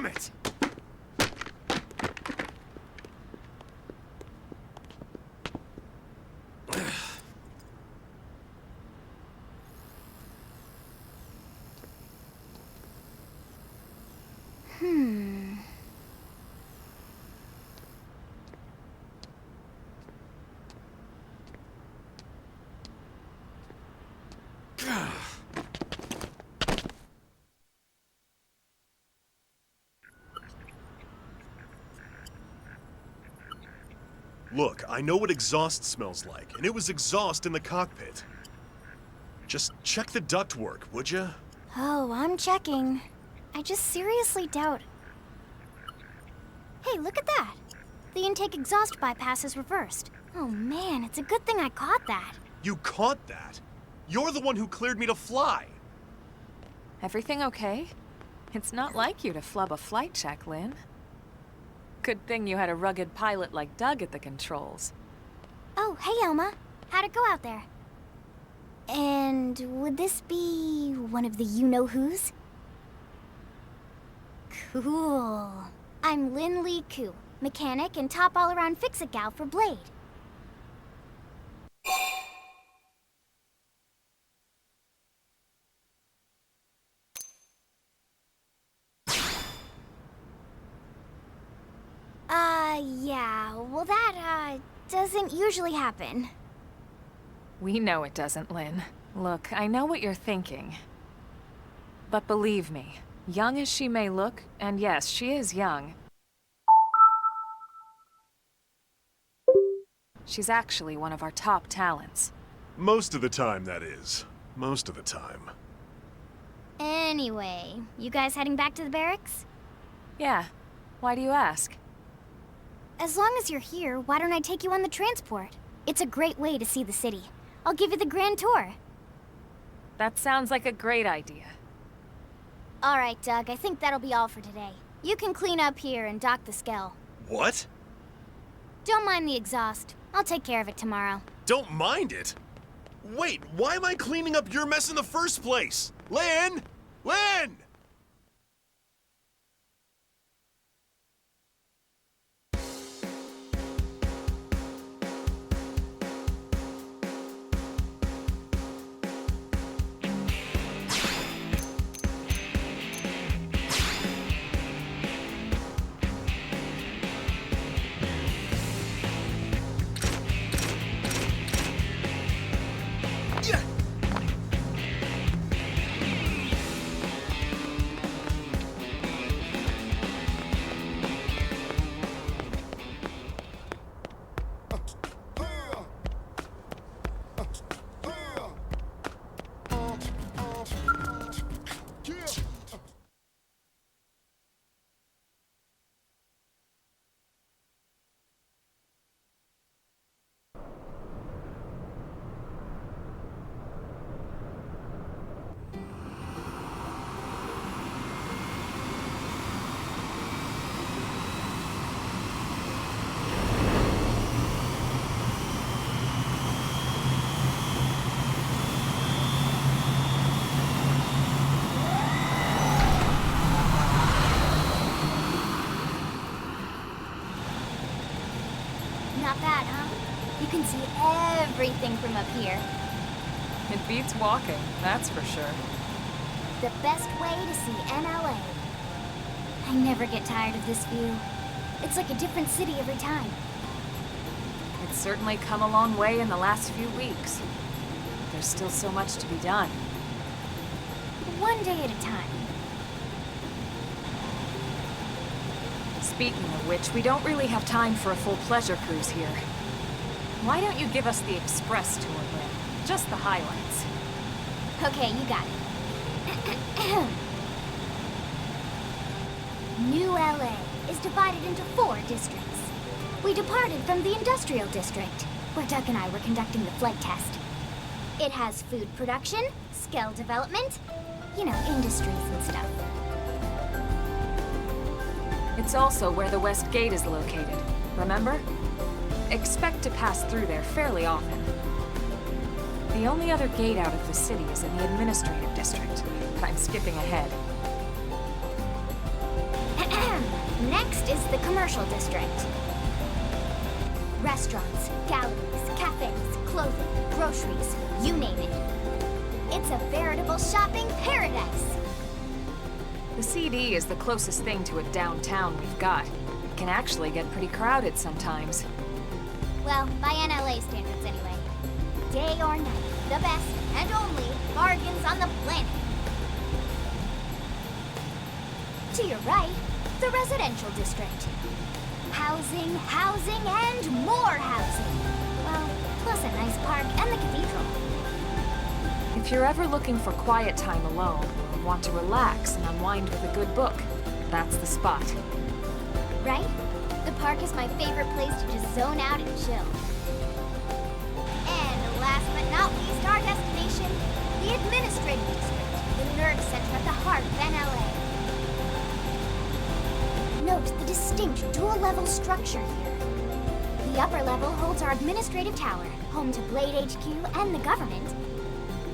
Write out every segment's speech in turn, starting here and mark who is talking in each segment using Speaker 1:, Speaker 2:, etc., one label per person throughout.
Speaker 1: Damn it!
Speaker 2: Look, I know what exhaust smells like, and it was exhaust in the cockpit. Just check the ductwork, would ya?
Speaker 3: Oh, I'm checking. I just seriously doubt... Hey, look at that! The intake exhaust bypass is reversed. Oh man, it's a good thing I caught that.
Speaker 2: You caught that? You're the one who cleared me to fly!
Speaker 4: Everything okay? It's not like you to flub a flight check, Lynn. Good thing you had a rugged pilot like Doug at the controls.
Speaker 3: Oh, hey Elma. How'd it go out there? And would this be one of the you-know-whos? Cool. I'm Lynn Lee Koo, mechanic and top all-around fix-it gal for Blade. Yeah, well that, doesn't usually happen.
Speaker 4: We know it doesn't, Lynn. Look, I know what you're thinking. But believe me, young as she may look, and yes, she is young, she's actually one of our top talents.
Speaker 2: Most of the time, that is. Most of the time.
Speaker 3: Anyway, you guys heading back to the barracks?
Speaker 4: Yeah. Why do you ask?
Speaker 3: As long as you're here, why don't I take you on the transport? It's a great way to see the city. I'll give you the grand tour.
Speaker 4: That sounds like a great idea.
Speaker 3: All right, Doug, I think that'll be all for today. You can clean up here and dock the Skell.
Speaker 2: What?
Speaker 3: Don't mind the exhaust. I'll take care of it tomorrow.
Speaker 2: Don't mind it? Wait, why am I cleaning up your mess in the first place? Lynn! Lynn!
Speaker 3: Not bad, huh? You can see everything from up here.
Speaker 4: It beats walking, that's for sure.
Speaker 3: The best way to see NLA. I never get tired of this view. It's like a different city every time.
Speaker 4: It's certainly come a long way in the last few weeks. There's still so much to be done.
Speaker 3: One day at a time.
Speaker 4: Speaking of which, we don't really have time for a full pleasure cruise here. Why don't you give us the express tour, Lynn? Just the highlights.
Speaker 3: Okay, you got it. New LA is divided into 4 districts. We departed from the industrial district, where Doug and I were conducting the flight test. It has food production, skill development, you know, industries and stuff.
Speaker 4: It's also where the West Gate is located, remember? Expect to pass through there fairly often. The only other gate out of the city is in the administrative district. I'm skipping ahead.
Speaker 3: Next is the commercial district. Restaurants, galleries, cafes, clothing, groceries, you name it. It's a veritable shopping paradise.
Speaker 4: The CD is the closest thing to a downtown we've got. It can actually get pretty crowded sometimes.
Speaker 3: Well, by NLA standards anyway. Day or night, the best and only bargains on the planet. To your right, the residential district. Housing, housing, and more housing. Well, plus a nice park and the cathedral.
Speaker 4: If you're ever looking for quiet time alone, or want to relax and unwind with a good book, that's the spot.
Speaker 3: Right? The park is my favorite place to just zone out and chill. And last but not least, our destination, the administrative district, the nerd center at the heart of NLA. Note the distinct dual-level structure here. The upper level holds our administrative tower, home to Blade HQ and the government.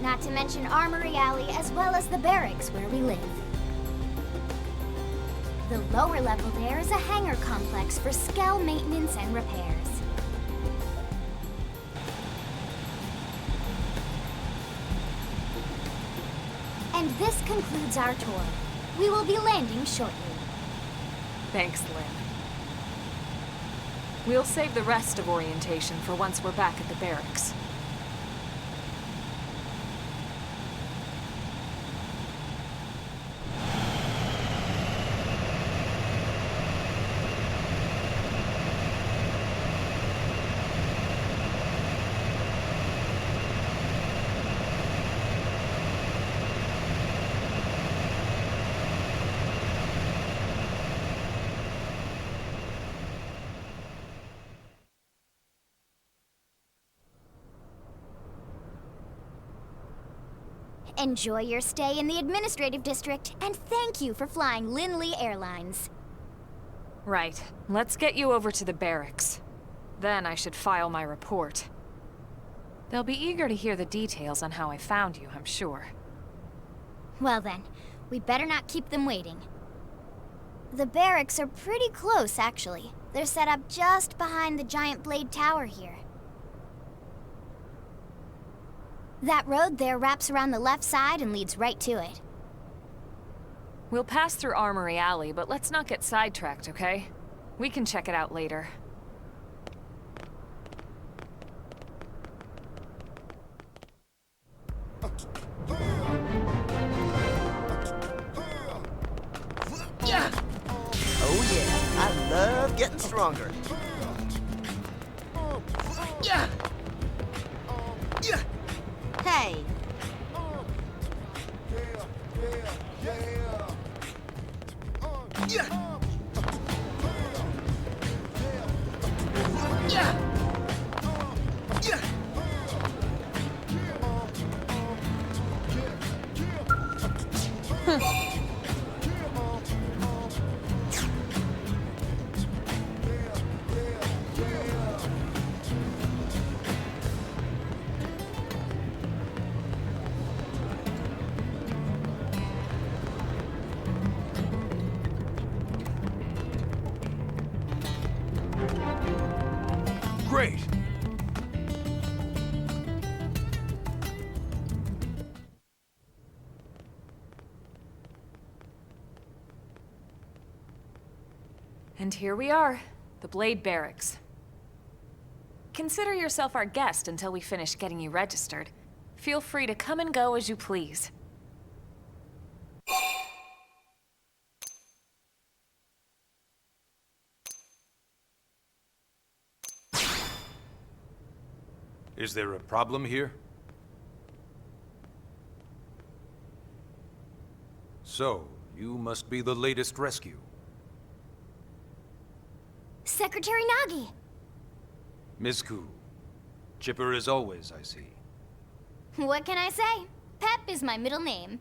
Speaker 3: Not to mention Armory Alley as well as the barracks where we live. The lower level there is a hangar complex for Skell maintenance and repairs. And this concludes our tour. We will be landing shortly.
Speaker 4: Thanks, Lynn. We'll save the rest of orientation for once we're back at the barracks.
Speaker 3: Enjoy your stay in the administrative district, and thank you for flying Linley Airlines.
Speaker 4: Right. Let's get you over to the barracks. Then I should file my report. They'll be eager to hear the details on how I found you, I'm sure.
Speaker 3: Well then, we better not keep them waiting. The barracks are pretty close, actually. They're set up just behind the giant blade tower here. That road there wraps around the left side and leads right to it.
Speaker 4: We'll pass through Armory Alley, but let's not get sidetracked, okay? We can check it out later.
Speaker 1: Oh yeah, I love getting stronger. Hey.
Speaker 2: Great!
Speaker 4: And here we are, the Blade Barracks. Consider yourself our guest until we finish getting you registered. Feel free to come and go as you please.
Speaker 5: Is there a problem here? So, you must be the latest rescue.
Speaker 3: Secretary Nagi!
Speaker 5: Mizku. Chipper as always, I see.
Speaker 3: What can I say? Pep is my middle name.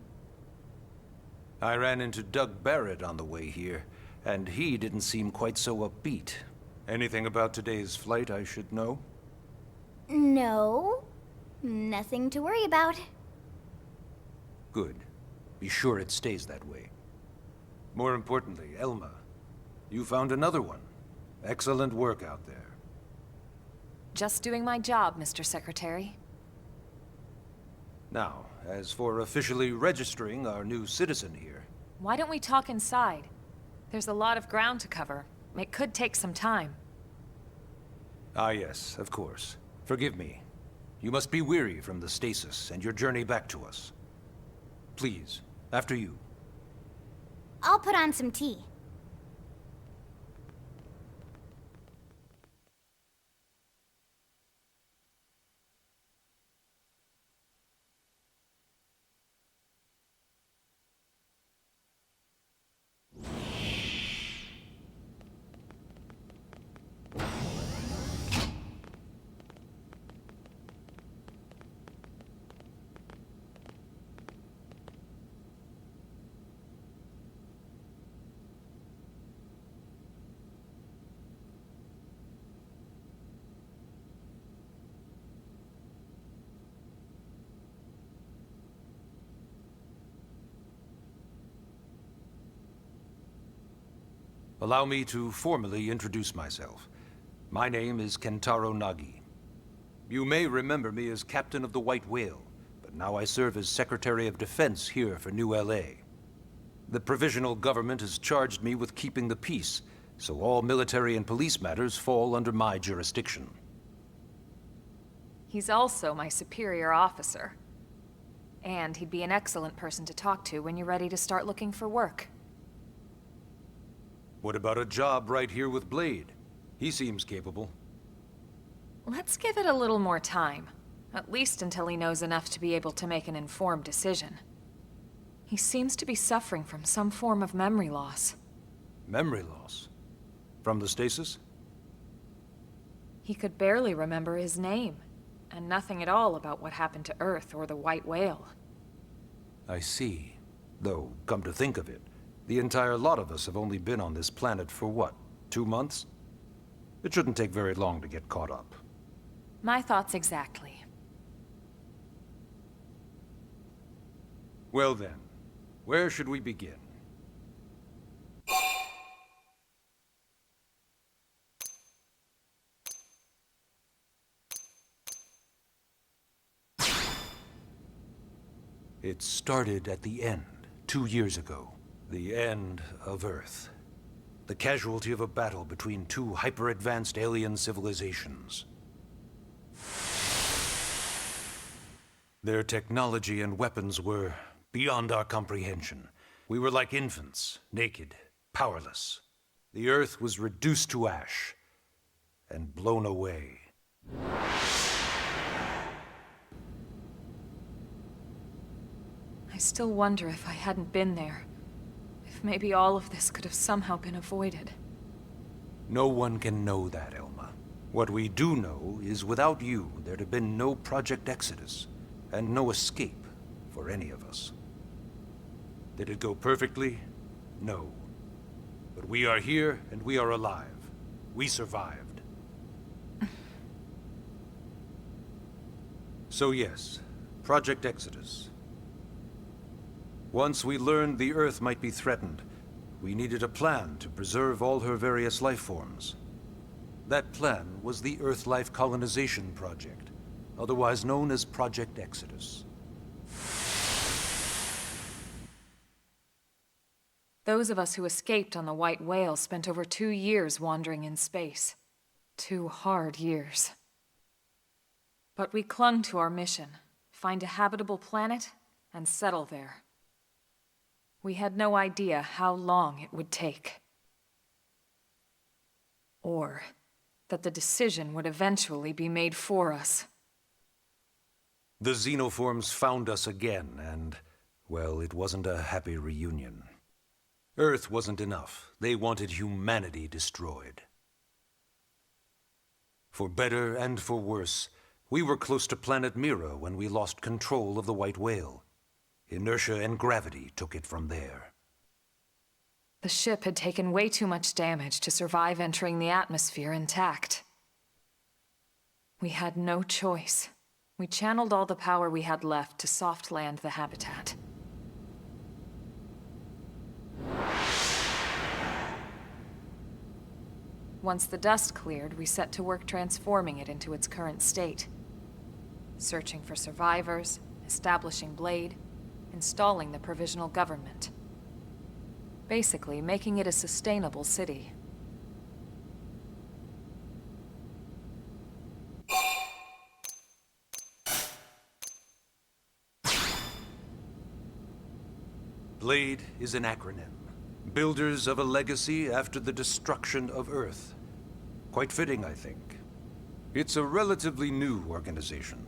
Speaker 5: I ran into Doug Barrett on the way here, and he didn't seem quite so upbeat. Anything about today's flight I should know?
Speaker 3: No. Nothing to worry about.
Speaker 5: Good. Be sure it stays that way. More importantly, Elma. You found another one. Excellent work out there.
Speaker 4: Just doing my job, Mr. Secretary.
Speaker 5: Now, as for officially registering our new citizen here...
Speaker 4: Why don't we talk inside? There's a lot of ground to cover. It could take some time.
Speaker 5: Ah yes, of course. Forgive me. You must be weary from the stasis and your journey back to us. Please, after you.
Speaker 3: I'll put on some tea.
Speaker 5: Allow me to formally introduce myself. My name is Kentaro Nagi. You may remember me as Captain of the White Whale, but now I serve as Secretary of Defense here for New LA. The provisional government has charged me with keeping the peace, so all military and police matters fall under my jurisdiction.
Speaker 4: He's also my superior officer. And he'd be an excellent person to talk to when you're ready to start looking for work.
Speaker 5: What about a job right here with Blade? He seems capable.
Speaker 4: Let's give it a little more time. At least until he knows enough to be able to make an informed decision. He seems to be suffering from some form of memory loss.
Speaker 5: Memory loss? From the stasis?
Speaker 4: He could barely remember his name, and nothing at all about what happened to Earth or the White Whale.
Speaker 5: I see. Though, come to think of it, the entire lot of us have only been on this planet for what, 2 months? It shouldn't take very long to get caught up.
Speaker 4: My thoughts exactly.
Speaker 5: Well then, where should we begin? It started at the end, 2 years ago. The end of Earth. The casualty of a battle between two hyper-advanced alien civilizations. Their technology and weapons were beyond our comprehension. We were like infants, naked, powerless. The Earth was reduced to ash and blown away.
Speaker 4: I still wonder if I hadn't been there. If maybe all of this could have somehow been avoided.
Speaker 5: No one can know that, Elma. What we do know is without you, there'd have been no Project Exodus, and no escape for any of us. Did it go perfectly? No. But we are here, and we are alive. We survived. So yes, Project Exodus. Once we learned the Earth might be threatened, we needed a plan to preserve all her various life forms. That plan was the Earth Life Colonization Project, otherwise known as Project Exodus.
Speaker 4: Those of us who escaped on the White Whale spent over 2 years wandering in space. 2 hard years. But we clung to our mission, find a habitable planet and settle there. We had no idea how long it would take. Or that the decision would eventually be made for us.
Speaker 5: The xenoforms found us again, and, well, it wasn't a happy reunion. Earth wasn't enough. They wanted humanity destroyed. For better and for worse, we were close to planet Mira when we lost control of the White Whale. Inertia and gravity took it from there.
Speaker 4: The ship had taken way too much damage to survive entering the atmosphere intact. We had no choice. We channeled all the power we had left to soft land the habitat. Once the dust cleared, we set to work transforming it into its current state. Searching for survivors, establishing Blade, installing the provisional government. Basically, making it a sustainable city.
Speaker 5: Blade is an acronym. Builders of a legacy after the destruction of Earth. Quite fitting, I think. It's a relatively new organization.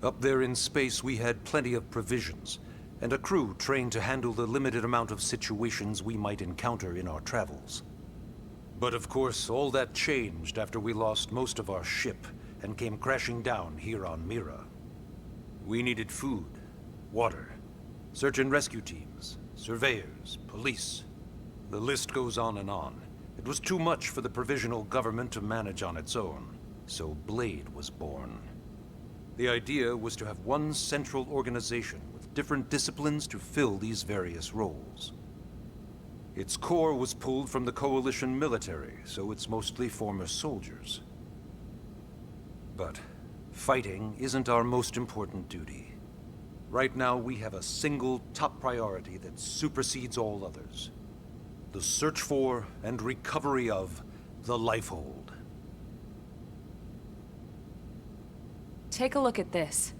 Speaker 5: Up there in space, we had plenty of provisions, and a crew trained to handle the limited amount of situations we might encounter in our travels. But of course, all that changed after we lost most of our ship and came crashing down here on Mira. We needed food, water, search and rescue teams, surveyors, police. The list goes on and on. It was too much for the provisional government to manage on its own, so Blade was born. The idea was to have one central organization with different disciplines to fill these various roles. Its core was pulled from the Coalition military, so it's mostly former soldiers. But fighting isn't our most important duty. Right now, we have a single top priority that supersedes all others. The search for and recovery of the Lifehold.
Speaker 4: Take a look at this.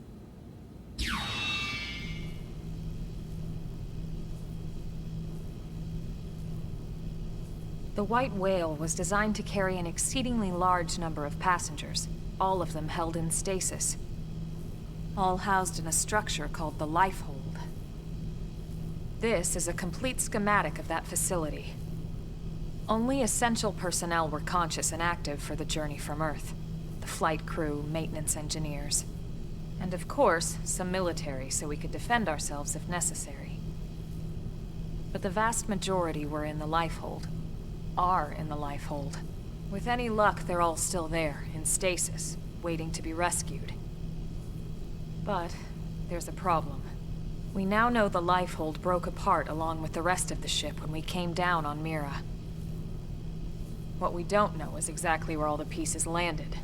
Speaker 4: The White Whale was designed to carry an exceedingly large number of passengers, all of them held in stasis. All housed in a structure called the Lifehold. This is a complete schematic of that facility. Only essential personnel were conscious and active for the journey from Earth. The flight crew, maintenance engineers. And of course, some military so we could defend ourselves if necessary. But the vast majority were in the Lifehold. Are in the Lifehold. With any luck, they're all still there, in stasis, waiting to be rescued. But there's a problem. We now know the Lifehold broke apart along with the rest of the ship when we came down on Mira. What we don't know is exactly where all the pieces landed.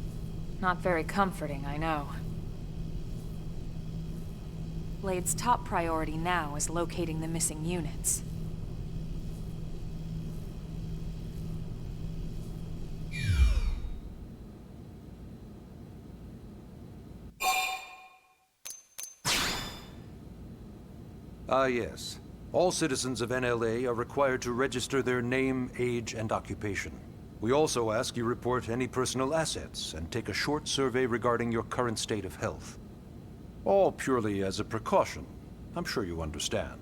Speaker 4: Not very comforting, I know. Blade's top priority now is locating the missing units.
Speaker 5: Ah, yes. All citizens of NLA are required to register their name, age, and occupation. We also ask you report any personal assets and take a short survey regarding your current state of health. All purely as a precaution. I'm sure you understand.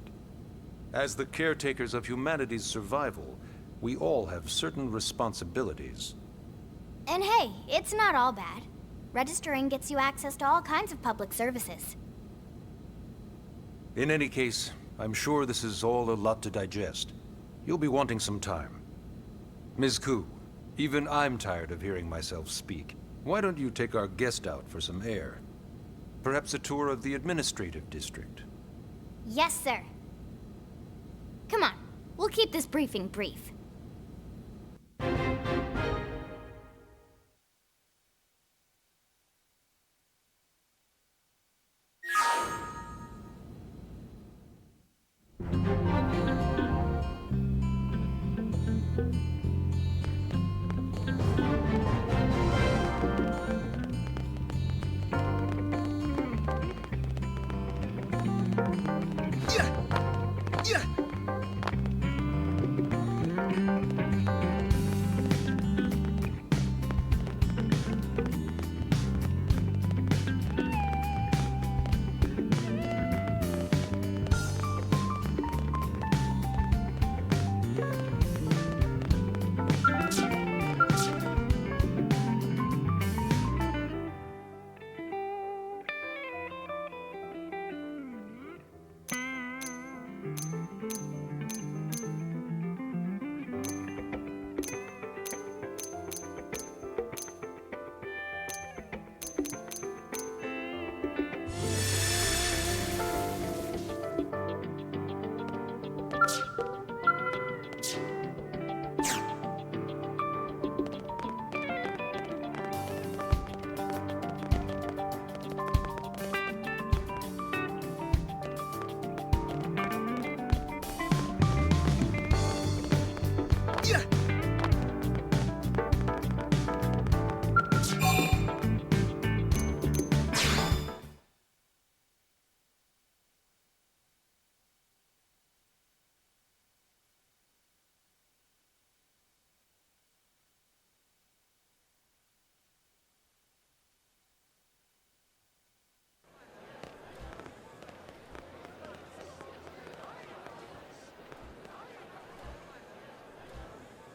Speaker 5: As the caretakers of humanity's survival, we all have certain responsibilities.
Speaker 3: And hey, it's not all bad. Registering gets you access to all kinds of public services.
Speaker 5: In any case, I'm sure this is all a lot to digest. You'll be wanting some time. Ms. Koo, even I'm tired of hearing myself speak. Why don't you take our guest out for some air? Perhaps a tour of the administrative district.
Speaker 3: Yes, sir. Come on, we'll keep this briefing brief.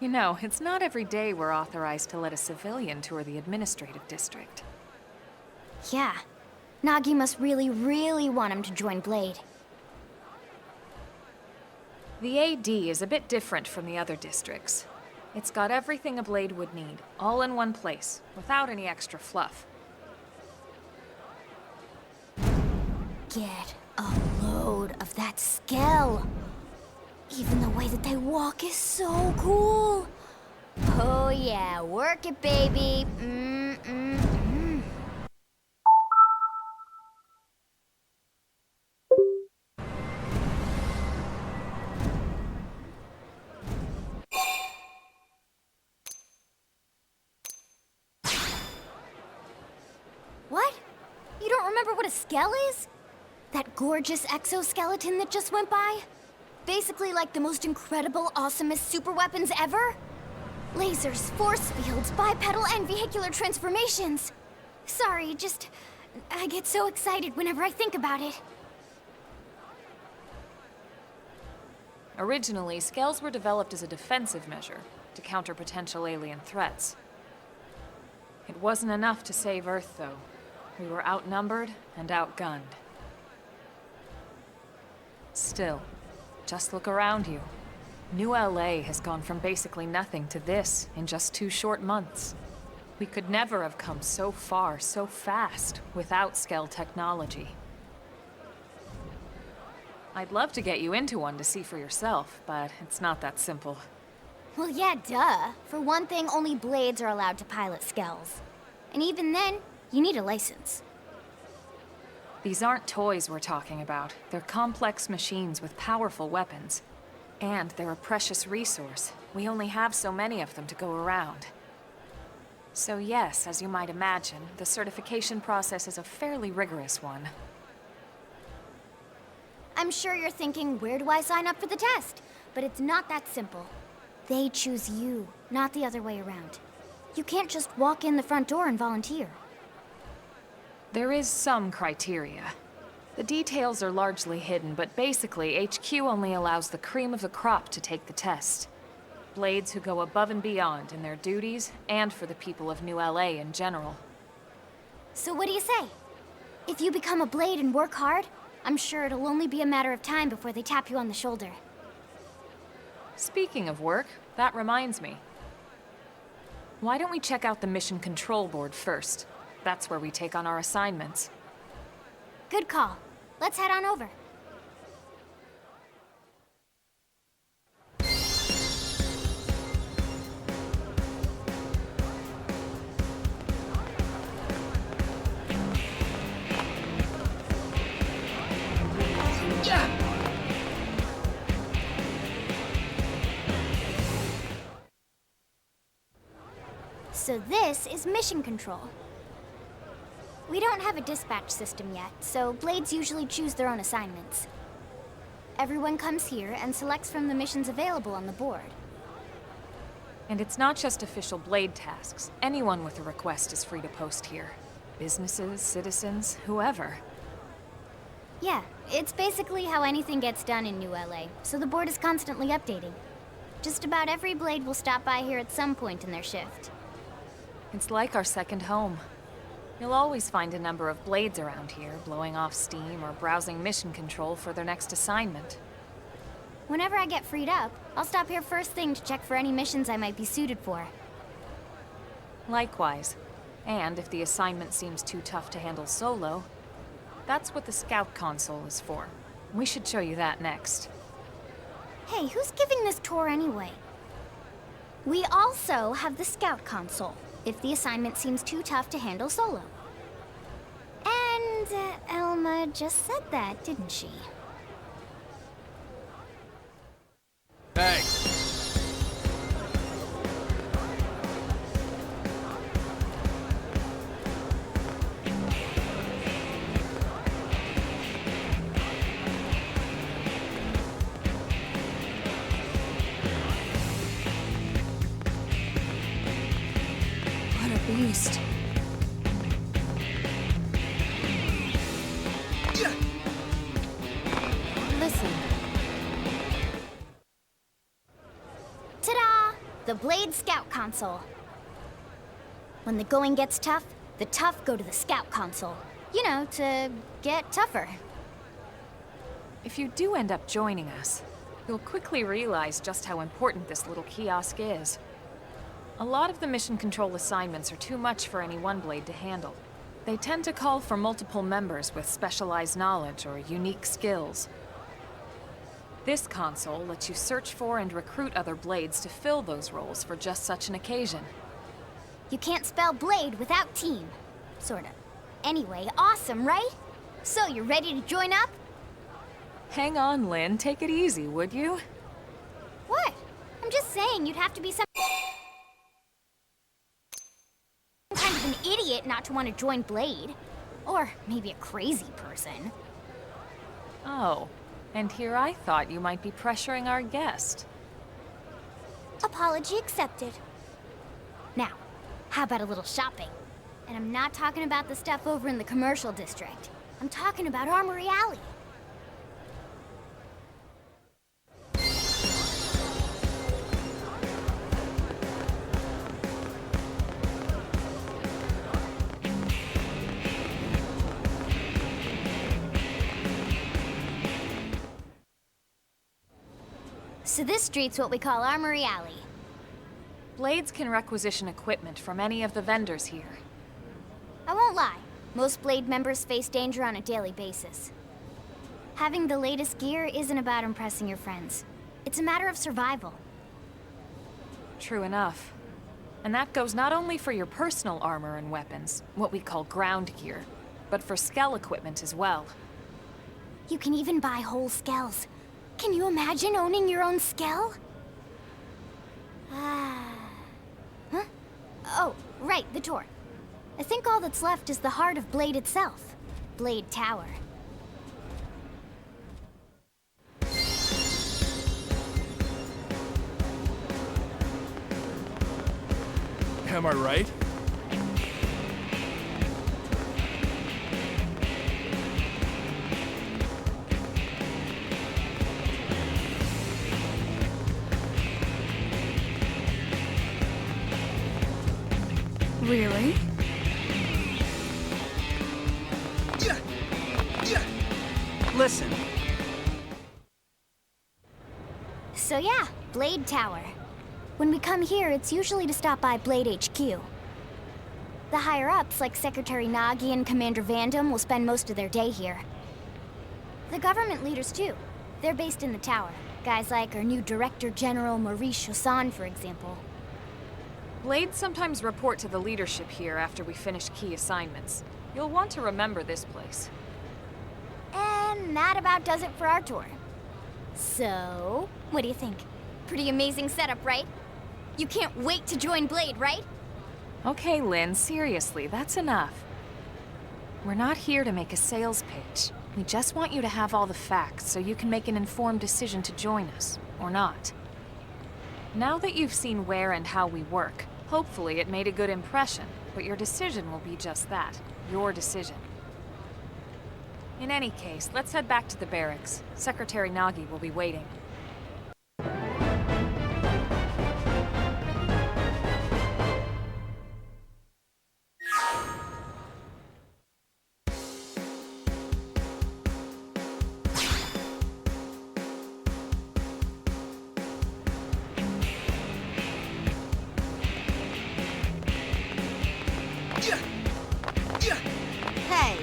Speaker 4: You know, it's not every day we're authorized to let a civilian tour the administrative district.
Speaker 3: Yeah. Nagi must really, really want him to join Blade.
Speaker 4: The AD is a bit different from the other districts. It's got everything a Blade would need, all in one place, without any extra fluff.
Speaker 3: Get a load of that Skell. Even the way that they walk is so cool. Oh yeah, work it, baby. What? You don't remember what a Skell is? That gorgeous exoskeleton that just went by? Basically like the most incredible, awesomest super weapons ever? Lasers, force fields, bipedal and vehicular transformations. Sorry, I get so excited whenever I think about it.
Speaker 4: Originally, Skells were developed as a defensive measure to counter potential alien threats. It wasn't enough to save Earth, though. We were outnumbered and outgunned. Still, just look around you. New LA has gone from basically nothing to this in just 2 short months. We could never have come so far, so fast, without Skell technology. I'd love to get you into one to see for yourself, but it's not that simple.
Speaker 3: Well, yeah, duh. For one thing, only Blades are allowed to pilot Skells. And even then, you need a license.
Speaker 4: These aren't toys we're talking about. They're complex machines with powerful weapons. And they're a precious resource. We only have so many of them to go around. So yes, as you might imagine, the certification process is a fairly rigorous one.
Speaker 3: I'm sure you're thinking, where do I sign up for the test? But it's not that simple. They choose you, not the other way around. You can't just walk in the front door and volunteer.
Speaker 4: There is some criteria. The details are largely hidden, but basically, HQ only allows the cream of the crop to take the test. Blades who go above and beyond in their duties, and for the people of New LA in general.
Speaker 3: So what do you say? If you become a Blade and work hard, I'm sure it'll only be a matter of time before they tap you on the shoulder.
Speaker 4: Speaking of work, that reminds me. Why don't we check out the Mission Control Board first? That's where we take on our assignments.
Speaker 3: Good call. Let's head on over. So this is Mission Control. We don't have a dispatch system yet, so Blades usually choose their own assignments. Everyone comes here and selects from the missions available on the board.
Speaker 4: And it's not just official Blade tasks. Anyone with a request is free to post here. Businesses, citizens, whoever.
Speaker 3: Yeah, it's basically how anything gets done in New LA, so the board is constantly updating. Just about every Blade will stop by here at some point in their shift.
Speaker 4: It's like our second home. You'll always find a number of Blades around here, blowing off steam or browsing mission control for their next assignment.
Speaker 3: Whenever I get freed up, I'll stop here first thing to check for any missions I might be suited for.
Speaker 4: Likewise. And if the assignment seems too tough to handle solo, that's what the Scout Console is for. We should show you that next.
Speaker 3: Hey, who's giving this tour anyway? We also have the Scout Console, if the assignment seems too tough to handle solo. And Elma just said that, didn't she?
Speaker 6: Hey!
Speaker 4: least. Listen.
Speaker 3: Ta-da! The Blade Scout Console. When the going gets tough, the tough go to the Scout Console. You know, to get tougher.
Speaker 4: If you do end up joining us, you'll quickly realize just how important this little kiosk is. A lot of the mission control assignments are too much for any one blade to handle. They tend to call for multiple members with specialized knowledge or unique skills. This console lets you search for and recruit other blades to fill those roles for just such an occasion.
Speaker 3: You can't spell blade without team. Sorta. Anyway, awesome, right? So, you ready to join up?
Speaker 4: Hang on, Lynn. Take it easy, would you?
Speaker 3: What? I'm just saying you'd have to be some kind of an idiot not to want to join Blade. Or maybe a crazy person.
Speaker 4: Oh, and here I thought you might be pressuring our guest.
Speaker 3: Apology accepted. Now, how about a little shopping? And I'm not talking about the stuff over in the commercial district. I'm talking about Armory Alley. So this street's what we call Armory Alley.
Speaker 4: Blades can requisition equipment from any of the vendors here.
Speaker 3: I won't lie, most Blade members face danger on a daily basis. Having the latest gear isn't about impressing your friends. It's a matter of survival.
Speaker 4: True enough. And that goes not only for your personal armor and weapons, what we call ground gear, but for skell equipment as well.
Speaker 3: You can even buy whole skells. Can you imagine owning your own skell? Huh? Oh, right, the door. I think all that's left is the heart of Blade itself. Blade Tower.
Speaker 6: Am I right?
Speaker 7: Really?
Speaker 1: Listen.
Speaker 3: So yeah, Blade Tower. When we come here, it's usually to stop by Blade HQ. The higher-ups, like Secretary Nagi and Commander Vandam, will spend most of their day here. The government leaders, too. They're based in the tower. Guys like our new Director General Maurice Chosan, for example.
Speaker 4: Blades sometimes report to the leadership here after we finish key assignments. You'll want to remember this place.
Speaker 3: And that about does it for our tour. So, what do you think? Pretty amazing setup, right? You can't wait to join Blade, right?
Speaker 4: Okay, Lynn, seriously, that's enough. We're not here to make a sales pitch. We just want you to have all the facts so you can make an informed decision to join us, or not. Now that you've seen where and how we work, hopefully it made a good impression, but your decision will be just that, your decision. In any case, let's head back to the barracks. Secretary Nagi will be waiting.
Speaker 1: Hey!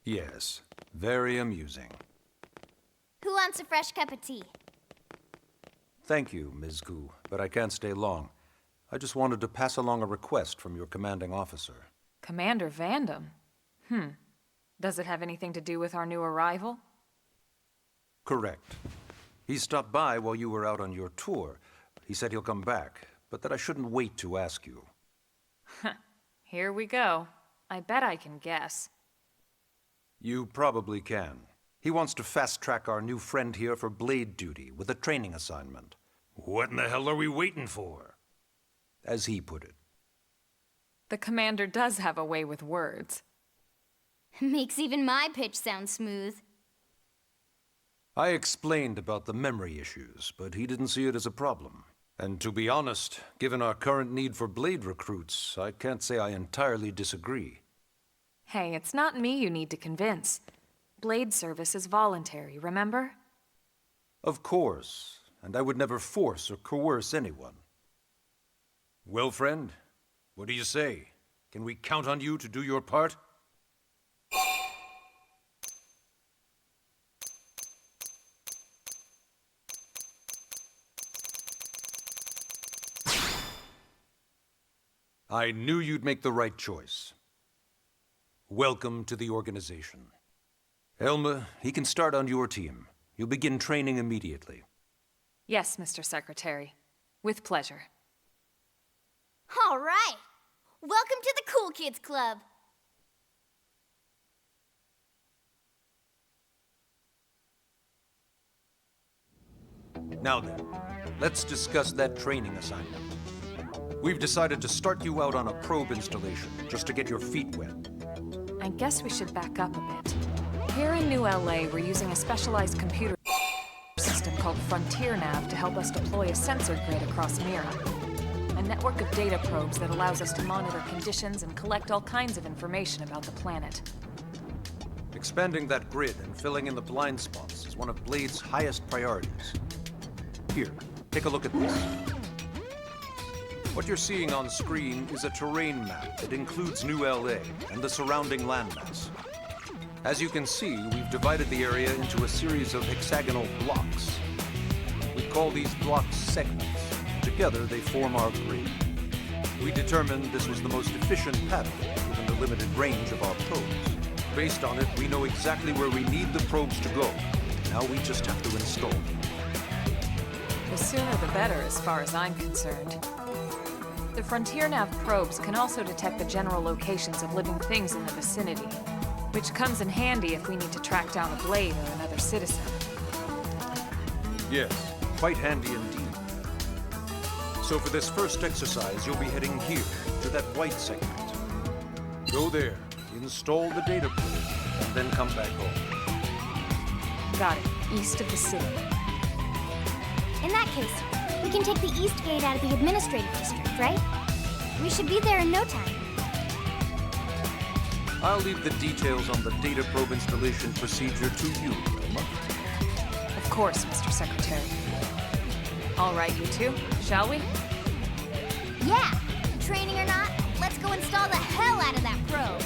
Speaker 5: Yes, very amusing.
Speaker 3: Who wants a fresh cup of tea?
Speaker 5: Thank you, Ms. Gu, but I can't stay long. I just wanted to pass along a request from your commanding officer.
Speaker 4: Commander Vandam? Does it have anything to do with our new arrival?
Speaker 5: Correct. He stopped by while you were out on your tour. He said he'll come back, but that I shouldn't wait to ask you.
Speaker 4: Here we go. I bet I can guess.
Speaker 5: You probably can. He wants to fast-track our new friend here for blade duty with a training assignment. What in the hell are we waiting for? As he put it.
Speaker 4: The commander does have a way with words.
Speaker 3: Makes even my pitch sound smooth.
Speaker 5: I explained about the memory issues, but he didn't see it as a problem. And to be honest, given our current need for blade recruits, I can't say I entirely disagree.
Speaker 4: Hey, it's not me you need to convince. Blade service is voluntary, remember?
Speaker 5: Of course, and I would never force or coerce anyone. Well, friend, what do you say? Can we count on you to do your part? I knew you'd make the right choice. Welcome to the organization. Elma, he can start on your team. You'll begin training immediately.
Speaker 4: Yes, Mr. Secretary. With pleasure.
Speaker 3: All right. Welcome to the Cool Kids Club.
Speaker 5: Now then, let's discuss that training assignment. We've decided to start you out on a probe installation, just to get your feet wet.
Speaker 4: I guess we should back up a bit. Here in New LA, we're using a specialized computer system called Frontier Nav to help us deploy a sensor grid across Mira. A network of data probes that allows us to monitor conditions and collect all kinds of information about the planet.
Speaker 5: Expanding that grid and filling in the blind spots is one of Blade's highest priorities. Here, take a look at this. What you're seeing on screen is a terrain map that includes New LA and the surrounding landmass. As you can see, we've divided the area into a series of hexagonal blocks. We call these blocks segments. Together, they form our grid. We determined this was the most efficient pattern within the limited range of our probes. Based on it, we know exactly where we need the probes to go. Now we just have to install them.
Speaker 4: The sooner the better, as far as I'm concerned. The Frontier Nav probes can also detect the general locations of living things in the vicinity, which comes in handy if we need to track down a blade or another citizen.
Speaker 5: Yes, quite handy indeed. So for this first exercise, you'll be heading here, to that white segment. Go there, install the data probe, and then come back home.
Speaker 4: Got it. East of the city.
Speaker 3: In that case, we can take the east gate out of the administrative district, right? We should be there in no time.
Speaker 5: I'll leave the details on the data probe installation procedure to you, Elma.
Speaker 4: Of course, Mr. Secretary. All right, you two, shall we?
Speaker 3: Yeah! Training or not, let's go install the hell out of that probe!